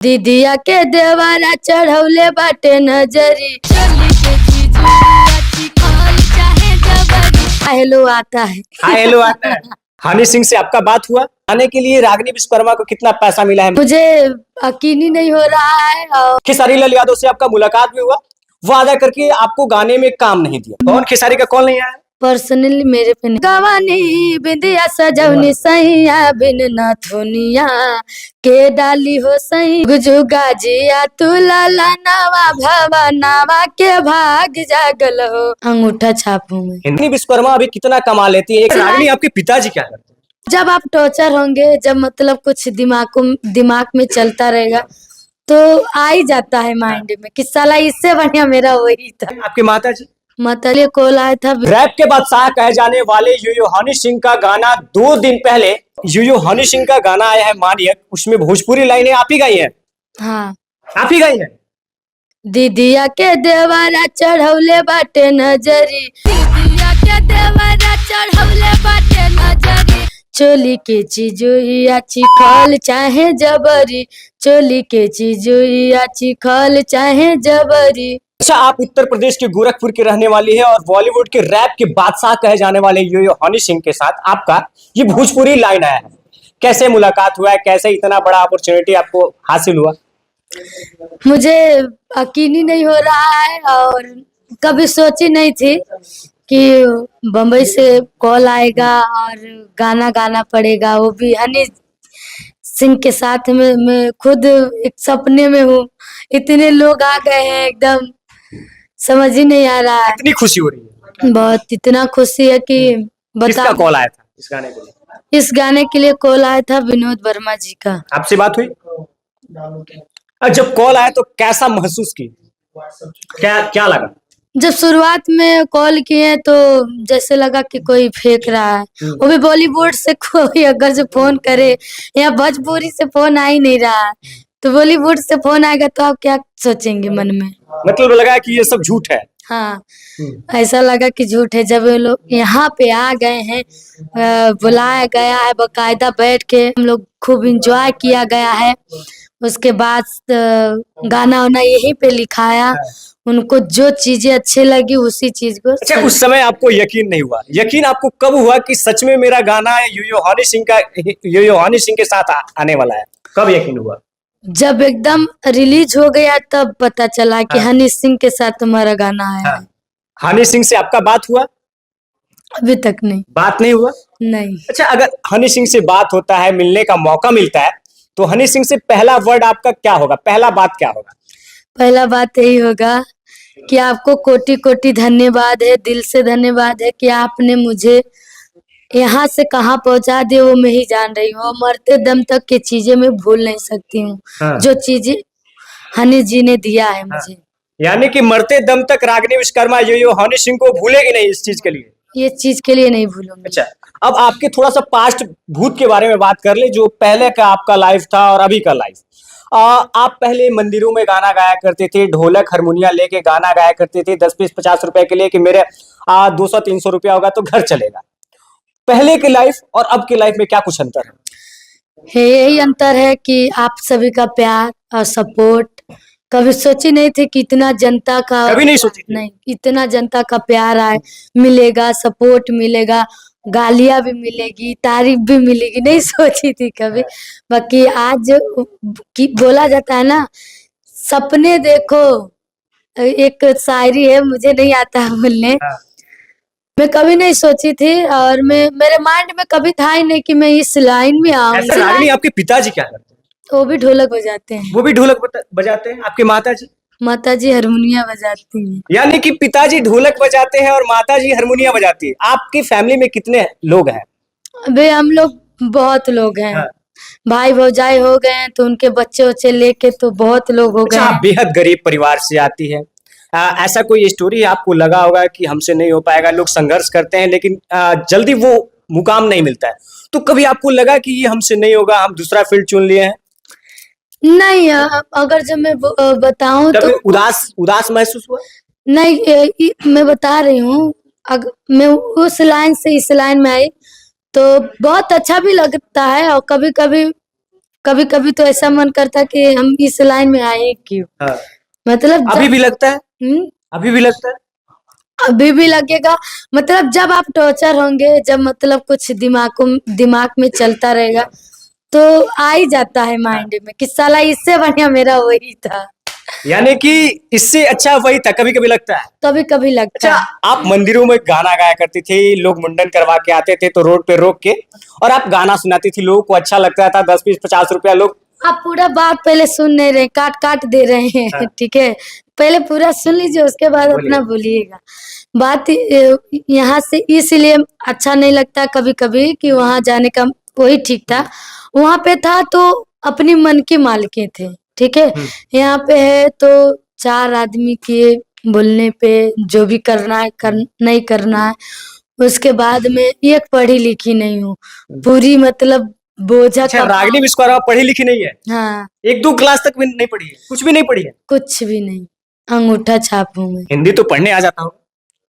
दीदिया के देवारा चढ़ौले बाटे नजरी, चोली के जीजुआ चिखल चाहे जबरी। हेलो आता है। हाँ हेलो आता है। हनी सिंह से आपका बात हुआ? आने के लिए रागिनी विश्वकर्मा को कितना पैसा मिला है? मुझे यकीन ही नहीं हो रहा है। और खेसारी लाल यादव से आपका मुलाकात भी हुआ, वादा करके आपको गाने में काम नहीं दिया। कौन खेसारी का कॉल नहीं आया? पर्सनली मेरे पे गवानी बिंदिया सजवनी सैया बिन नथुनिया के डाली हो सही गुजुगा जिया तू लाला नवा भवा नवा के भाग जागल हो अंगूठा छापू में। हिंदी विश्वकर्मा अभी कितना कमा लेती है? रागिनी आपके पिताजी क्या करते हैं? जब आप टॉर्चर होंगे, जब मतलब कुछ दिमाग में चलता रहेगा तो आ ही जाता है माइंड में कि साला इससे बढ़िया मेरा वही था। आपके माता जी? मतलब कॉल आया था। रैप के बादशाह कहे जाने वाले यूयो हनी सिंह का गाना 2 दिन पहले यूयो हनी सिंह का गाना आया है मानियक, उसमें भोजपुरी लाइनें आप ही गाई है। हाँ, आप ही गाई है। दीदिया के देवारा चढ़ौले बाटे नजरी, दीदिया के देवारा चढ़ौले बाटे नजरी, चोली के चीजुआ चिखल चाहे जबरी, चोली के चीजुआ चिखल चाहे जबरी। अच्छा, आप उत्तर प्रदेश के गोरखपुर के रहने वाली है और बॉलीवुड के रैप के बादशाह कहे जाने वाले यूयो हनी सिंह के साथ आपका ये भोजपुरी लाइन आया है। कैसे मुलाकात हुआ है? कैसे इतना बड़ा अपॉर्चुनिटी आपको हासिल हुआ? मुझे यकीन ही नहीं हो रहा है और कभी सोची नहीं थी कि बम्बई से कॉल आएगा और गाना गाना पड़ेगा, वो भी हनी सिंह के साथ में। मैं खुद एक सपने में हूँ, इतने लोग आ गए हैं, एकदम समझ ही नहीं आ रहा है। इतनी खुशी हो रही है? बहुत, इतना खुशी है कि किसका बता। कॉल आया था इस गाने के लिए? इस गाने के लिए कॉल आया था विनोद वर्मा जी का। आपसे बात हुई? जब कॉल आया तो कैसा महसूस की? क्या क्या लगा? जब शुरुआत में कॉल किए तो जैसे लगा कि कोई फेंक रहा है, वो भी बॉलीवुड से कोई अगर जो फोन करे, या भोजपुरी से फोन आ ही नहीं रहा है, तो बॉलीवुड से फोन आएगा तो आप क्या सोचेंगे मन में? मतलब लगा कि ये सब झूठ है। हाँ, ऐसा लगा कि झूठ है। जब ये लोग यहाँ पे आ गए हैं, बुलाया गया है, बकायदा बैठ के हम लोग खूब इंजॉय किया गया है। उसके बाद गाना वाना यहीं पे लिखाया, उनको जो चीजें अच्छी लगी उसी चीज को। अच्छा, उस समय आपको यकीन नहीं हुआ? यकीन आपको कब हुआ कि सच में मेरा गाना यूयो हनी सिंह के साथ आने वाला है? कब यकीन हुआ? जब एकदम रिलीज हो गया तब पता चला कि हनी सिंह के साथ तुम्हारा गाना आया है। हनी सिंह से आपका बात हुआ? अभी तक नहीं। बात नहीं हुआ? नहीं। अच्छा, अगर हनी सिंह से बात होता है, मिलने का मौका मिलता है, तो हनी सिंह से पहला वर्ड आपका क्या होगा? पहला बात क्या होगा? पहला बात यही होगा कि आपको कोटि कोटि धन्यवाद है, दिल से धन्यवाद है कि आपने मुझे यहाँ से कहाँ पहुंचा दिया, वो मैं ही जान रही हूँ। मरते दम तक की चीजें मैं भूल नहीं सकती हूँ। जो चीजें हनी जी ने दिया है मुझे। यानी कि मरते दम तक रागिनी विश्वकर्मा यूयो हनी सिंह को भूलेगी नहीं इस चीज के लिए? ये चीज के लिए नहीं भूलूंगी। अच्छा, अब आपके थोड़ा सा पास्ट भूत के बारे में बात कर ले, जो पहले का आपका लाइफ था और अभी का लाइफ। आप पहले मंदिरों में गाना गाया करते थे, ढोलक हारमोनिया लेके गाना गाया करते थे 10-20-50 रुपए के लिए कि मेरे 200-300 रुपया होगा तो घर चलेगा। पहले की लाइफ और अब की लाइफ में क्या कुछ अंतर है? यही अंतर है कि आप सभी का प्यार और सपोर्ट। कभी सोची नहीं थी कि इतना जनता का, कभी नहीं सोची थी? नहीं, इतना जनता का प्यार आए, मिलेगा, सपोर्ट मिलेगा, गालियां भी मिलेगी, तारीफ भी मिलेगी, नहीं सोची थी कभी। बाकी आज की बोला जाता है ना, सपने देखो, एक शायरी है, मुझे नहीं आता है बोलने। मैं कभी नहीं सोची थी और मेरे माइंड में कभी था ही नहीं कि मैं इस लाइन में आऊंगी। रागिनी, आपके पिताजी क्या करते हैं? वो भी ढोलक बजाते हैं। वो भी ढोलक बजाते हैं? आपके माताजी? माताजी हारमोनिया बजाती हैं। यानी कि पिताजी ढोलक बजाते हैं और माताजी हारमोनिया बजाती है। आपकी फैमिली में कितने लोग हैं? अबे हम लोग बहुत लोग हैं। भाई भौजाई हो गए हैं तो उनके बच्चे उच्चे लेके तो बहुत लोग हो गए अच्छा, हैं। आप बेहद गरीब परिवार से आती है। ऐसा कोई स्टोरी आपको लगा होगा कि हमसे नहीं हो पाएगा? लोग संघर्ष करते हैं लेकिन जल्दी वो मुकाम नहीं मिलता है, तो कभी आपको लगा कि ये हमसे नहीं होगा, हम दूसरा फील्ड चुन लिए हैं? नहीं, अगर जब मैं बताऊं तो उदास महसूस हुआ? नहीं, मैं बता रही हूँ। मैं उस लाइन से इस लाइन में आई तो बहुत अच्छा भी लगता है और कभी कभी कभी कभी तो ऐसा मन करता कि हम इस लाइन में आए क्यों। हाँ। मतलब अभी भी लगता है? हम्म, अभी भी लगता है? अभी भी लगेगा। मतलब जब आप टॉर्चर होंगे, जब मतलब कुछ दिमाग में चलता रहेगा, तो आ ही जाता है माइंड में कि साला इससे बढ़िया मेरा वही था। यानी कि इससे अच्छा वही था, कभी कभी लगता है। कभी कभी लगता अच्छा, है। आप मंदिरों में गाना गाया करती थी, लोग मुंडन करवा के आते थे तो रोड पे रोक के, और आप गाना सुनाती थी, लोगों को अच्छा लगता था, 10 20 50 रुपया लोग। आप पूरा बात पहले सुन नहीं रहे, काट काट दे रहे हैं। हाँ, ठीक है, पहले पूरा सुन लीजिए, उसके बाद बोलिए। अपना बोलिएगा। बात यहाँ से इसलिए अच्छा नहीं लगता कभी कभी कि वहां जाने का वही ठीक था। वहां पे था तो अपनी मन की मालिकें थे, ठीक है। यहाँ पे है तो चार आदमी के बोलने पे जो भी करना है नहीं करना है। उसके बाद में एक पढ़ी लिखी नहीं हूँ, पूरी मतलब बोझा अच्छा, का। रागिनी विश्वकर्मा पढ़ी लिखी नहीं है? हाँ, 1 2 क्लास तक भी नहीं पढ़ी है? कुछ भी नहीं पढ़ी है? कुछ भी नहीं, अंगूठा छाप हूँ मैं। हिंदी तो पढ़ने आ जाता हो?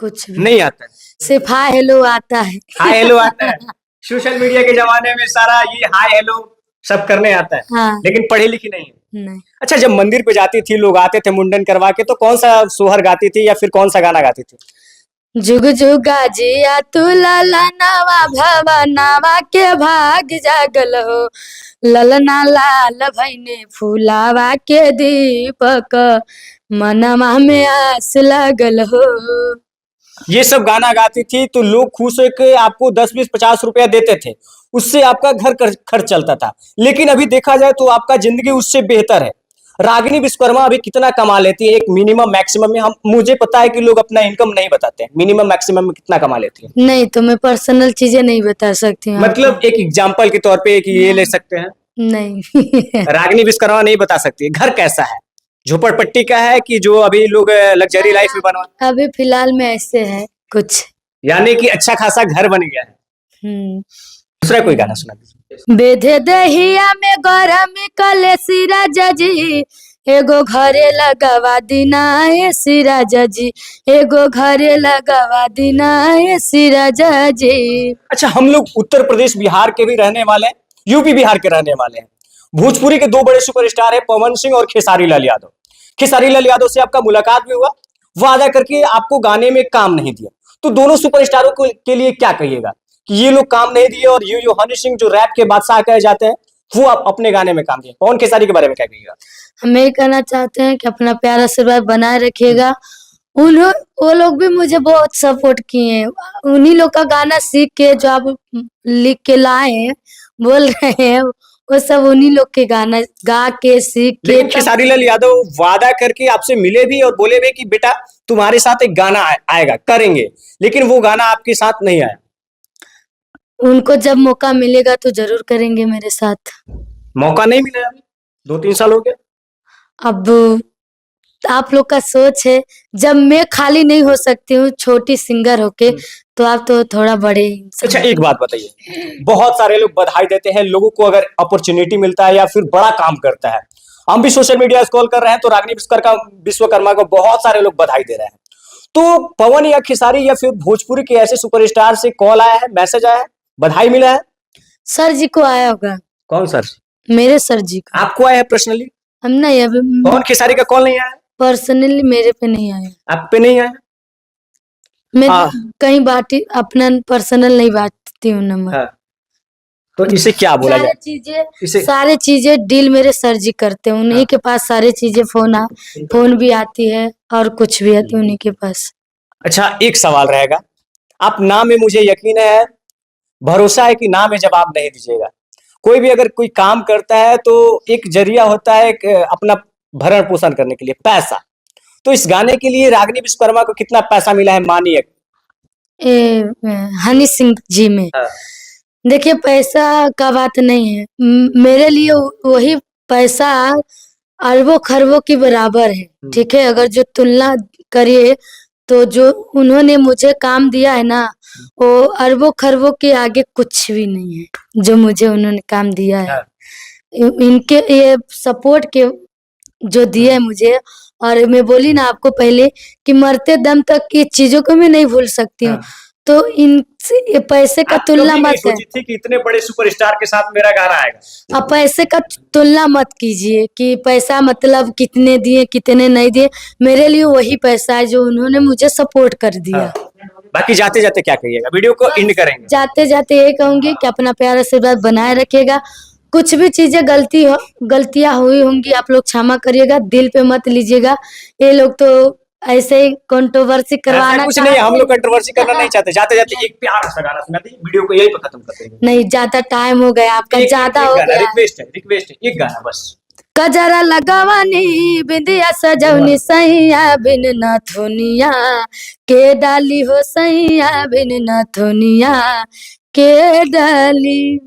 कुछ भी नहीं आता है? सिर्फ हाय हेलो आता है। हाय हेलो आता है? सोशल मीडिया के जमाने में सारा ये हाय हेलो सब करने आता है, हाँ, लेकिन पढ़ी लिखी नहीं है। नहीं। अच्छा, जब मंदिर पे जाती थी, लोग आते थे मुंडन करवा के, तो कौन सा सोहर गाती थी या फिर कौन सा गाना गाती थी? जुग जुगा जिया तू लाला नावा भवा नावा के भाग जागल हो, ललना लाल भैने फूलावा के दीपक, मनवा में आस लागल हो। ये सब गाना गाती थी तो लोग खुश होकर आपको 10 20 50 रुपया देते थे, उससे आपका खर्च चलता था। लेकिन अभी देखा जाए तो आपका जिंदगी उससे बेहतर है। रागिनी विश्वकर्मा अभी कितना कमा लेती है एक मिनिमम मैक्सिमम में? हम मुझे पता है कि लोग अपना इनकम नहीं बताते हैं, मिनिमम मैक्सिमम में कितना कमा लेती है? नहीं, तो मैं पर्सनल चीजें नहीं बता सकती हूँ मतलब आपको। एक एग्जाम्पल के तौर पे एक ये ले सकते हैं, नहीं। रागिनी विश्वकर्मा नहीं बता सकती। घर कैसा है? झोपड़पट्टी का है कि जो अभी लोग लग्जरी लाइफ में बनवा? अभी फिलहाल में ऐसे है कुछ। यानी कि अच्छा खासा घर बन गया है। हम्म। दूसरा कोई गाना सुना दीजिए। बेधे दहिया में गरम कले सिराजा जी, एगो घरे लगवा दीना ए सिराजा जी, एगो घरे लगवा दीना ए सिराजा जी। अच्छा, हम लोग उत्तर प्रदेश बिहार के भी रहने वाले हैं, यूपी बिहार के रहने वाले हैं। भोजपुरी के 2 बड़े सुपरस्टार है, पवन सिंह और खेसारी लाल यादव। खेसारी लाल यादव से आपका मुलाकात भी हुआ, वादा करके आपको गाने में काम नहीं दिया। तो दोनों सुपरस्टारों के लिए क्या कहिएगा कि ये लोग काम नहीं दिए, और ये जो हनी सिंह जो रैप के बादशाह कहे जाते हैं, वो आप अपने गाने में काम दिए? पवन खेसारी के बारे में क्या कहिएगा? हम यही कहना चाहते हैं कि अपना प्यार आशीर्वाद बनाए रखिएगा। उन्हों वो लोग भी मुझे बहुत सपोर्ट किए हैं। उन्हीं लोग का गाना सीख के जो आप लिख के लाए हैं, बोल रहे हैं, वो सब उन्हीं लोग के गाना गा के सीख के लेकिन खेसारी लाल यादव वादा करके आपसे मिले भी और बोले भी कि बेटा तुम्हारे साथ एक गाना आएगा, करेंगे, लेकिन वो गाना आपके साथ नहीं आया। उनको जब मौका मिलेगा तो जरूर करेंगे मेरे साथ। मौका नहीं मिला अभी, 2 3 साल हो गए। अब आप लोग का सोच है, जब मैं खाली नहीं हो सकती हूँ छोटी सिंगर होके, तो आप तो थोड़ा बड़े इंसान। अच्छा, एक बात बताइए, बहुत सारे लोग बधाई देते हैं लोगों को अगर अपॉर्चुनिटी मिलता है या फिर बड़ा काम करता है। हम भी सोशल मीडिया स्क्रॉल कर रहे हैं तो रागिनी विश्वकर्मा को बहुत सारे लोग बधाई दे रहे हैं। तो पवन या खेसारी या फिर भोजपुरी के ऐसे सुपरस्टार से कॉल आया है, मैसेज आया है, बधाई मिला है? सर जी को आया होगा। कौन सर? मेरे सर जी को। आपको आया है पर्सनली? हम नहीं, अभी पवन खेसारी का कॉल नहीं आया? पर्सनली मेरे पे नहीं आया। आप पे नहीं आया? मैं हाँ। कहीं बात अपना पर्सनल नहीं बांटती हूँ नंबर। हाँ। तो इसे क्या बोला जाए? सारे चीजें डील मेरे सर जी करते हैं। उन्हीं के पास सारी चीजें फोन भी आती है और कुछ भी आती है उन्हीं के पास। अच्छा, एक सवाल रहेगा, आप ना में मुझे यकीन है, भरोसा है कि ना में जवाब नहीं दीजिएगा। कोई भी अगर कोई काम करता है तो एक जरिया होता है एक अपना भरण पोषण करने के लिए, पैसा। तो इस गाने के लिए रागिनी विश्वकर्मा को कितना पैसा मिला है मानिए? हनी सिंह जी में देखिए, पैसा का बात नहीं है। मेरे लिए वही पैसा अरबों खरबों के बराबर है, ठीक है। अगर जो तुलना करिए तो जो उन्होंने मुझे काम दिया है ना, वो अरबों खरबों के आगे कुछ भी नहीं है जो मुझे उन्होंने काम दिया है। इनके ये सपोर्ट के जो दिए है मुझे, और मैं बोली ना आपको पहले कि मरते दम तक ये चीजों को मैं नहीं भूल सकती हूँ। तो इन ये पैसे का आप तुलना कभी नहीं मत है। सोची थी कि इतने बड़े सुपरस्टार के साथ मेरा गाना आएगा? आप पैसे का तुलना मत कीजिए कि पैसा मतलब कितने दिए कितने नहीं दिए। मेरे लिए वही पैसा है जो उन्होंने मुझे सपोर्ट कर दिया। हाँ। बाकी जाते जाते क्या कहिएगा? वीडियो को एंड करेंगे। जाते जाते ये कहूंगी कि अपना प्यार आशीर्वाद बनाए रखिएगा। कुछ भी चीजें गलतियां हुई होंगी आप लोग क्षमा करिएगा, दिल पे मत लीजिएगा। ये लोग तो ऐसे ही कंट्रोवर्सी ऐसा करवाना कुछ नहीं है, हम चाहते लोग कंट्रोवर्सी करना नहीं चाहते। जाते जाते एक प्यारा सा गाना सुना दीजिए, वीडियो को यही पे खत्म करते हैं। नहीं, ज्यादा टाइम हो गया आपका, एक ज्यादा एक हो गाना, गया है। रिक्वेस्ट है, एक गाना बस। कजरा लगावानी बिंदिया सजवनी सैया बिन नथुनिया के डाली हो सैया बिन नथुनिया के डाली।